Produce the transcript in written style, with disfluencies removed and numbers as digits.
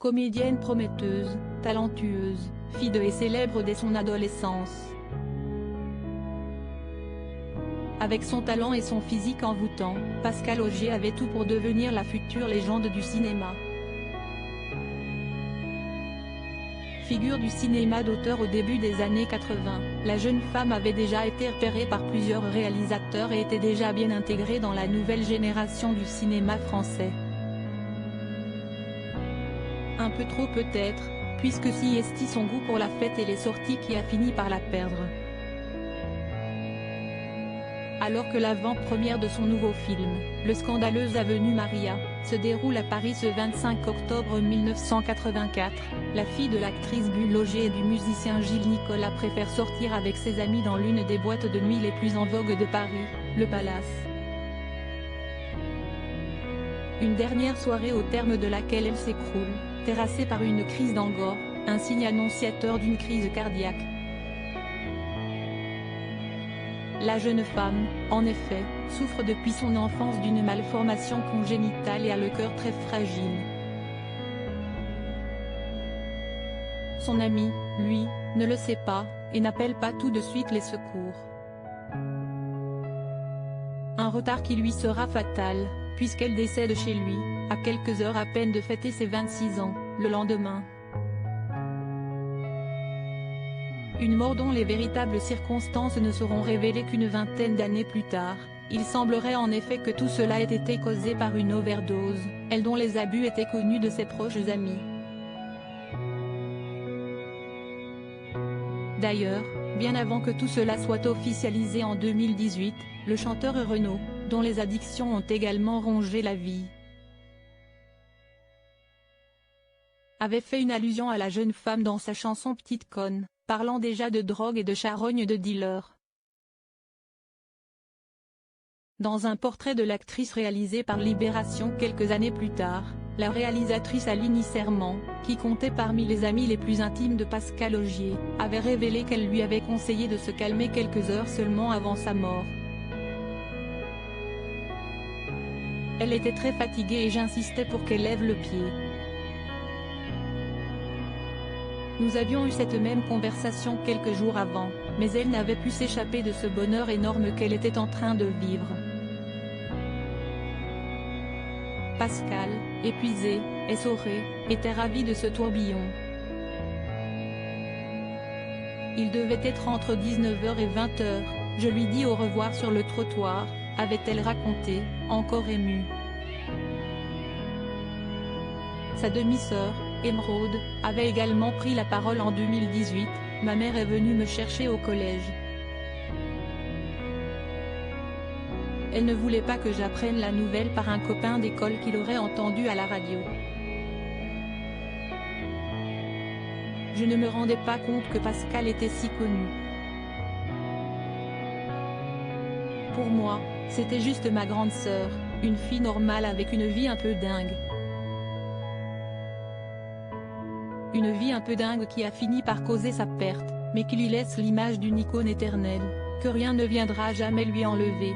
Comédienne prometteuse, talentueuse, fille de et célèbre dès son adolescence. Avec son talent et son physique envoûtant, Pascale Augier avait tout pour devenir la future légende du cinéma. Figure du cinéma d'auteur au début des années 80, la jeune femme avait déjà été repérée par plusieurs réalisateurs et était déjà bien intégrée dans la nouvelle génération du cinéma français. Un peu trop peut-être, puisque si est son goût pour la fête et les sorties qui a fini par la perdre. Alors que l'avant-première de son nouveau film, Le scandaleuse Avenue Maria, se déroule à Paris ce 25 octobre 1984, la fille de l'actrice Bulle Augier et du musicien Gilles Nicolas préfère sortir avec ses amis dans l'une des boîtes de nuit les plus en vogue de Paris, le Palace. Une dernière soirée au terme de laquelle elle s'écroule, terrassée par une crise d'angor, un signe annonciateur d'une crise cardiaque. La jeune femme, en effet, souffre depuis son enfance d'une malformation congénitale et a le cœur très fragile. Son ami, lui, ne le sait pas, et n'appelle pas tout de suite les secours. Un retard qui lui sera fatal, puisqu'elle décède chez lui, à quelques heures à peine de fêter ses 26 ans, le lendemain. Une mort dont les véritables circonstances ne seront révélées qu'une vingtaine d'années plus tard. Il semblerait en effet que tout cela ait été causé par une overdose, elle dont les abus étaient connus de ses proches amis. D'ailleurs, bien avant que tout cela soit officialisé en 2018, le chanteur Renaud, dont les addictions ont également rongé la vie, avait fait une allusion à la jeune femme dans sa chanson Petite Conne, parlant déjà de drogue et de charogne de dealer. Dans un portrait de l'actrice réalisé par Libération quelques années plus tard, la réalisatrice Aline Serment, qui comptait parmi les amis les plus intimes de Pascale Augier, avait révélé qu'elle lui avait conseillé de se calmer quelques heures seulement avant sa mort. Elle était très fatiguée et j'insistais pour qu'elle lève le pied. Nous avions eu cette même conversation quelques jours avant, mais elle n'avait pu s'échapper de ce bonheur énorme qu'elle était en train de vivre. Pascale, épuisée, essorée, était ravie de ce tourbillon. Il devait être entre 19h et 20h, je lui dis au revoir sur le trottoir, avait-elle raconté, encore émue. Sa demi-sœur, Émeraude, avait également pris la parole en 2018, ma mère est venue me chercher au collège. Elle ne voulait pas que j'apprenne la nouvelle par un copain d'école qui l'aurait entendue à la radio. Je ne me rendais pas compte que Pascale était si connue. Pour moi, c'était juste ma grande sœur, une fille normale avec une vie un peu dingue. Une vie un peu dingue qui a fini par causer sa perte, mais qui lui laisse l'image d'une icône éternelle, que rien ne viendra jamais lui enlever.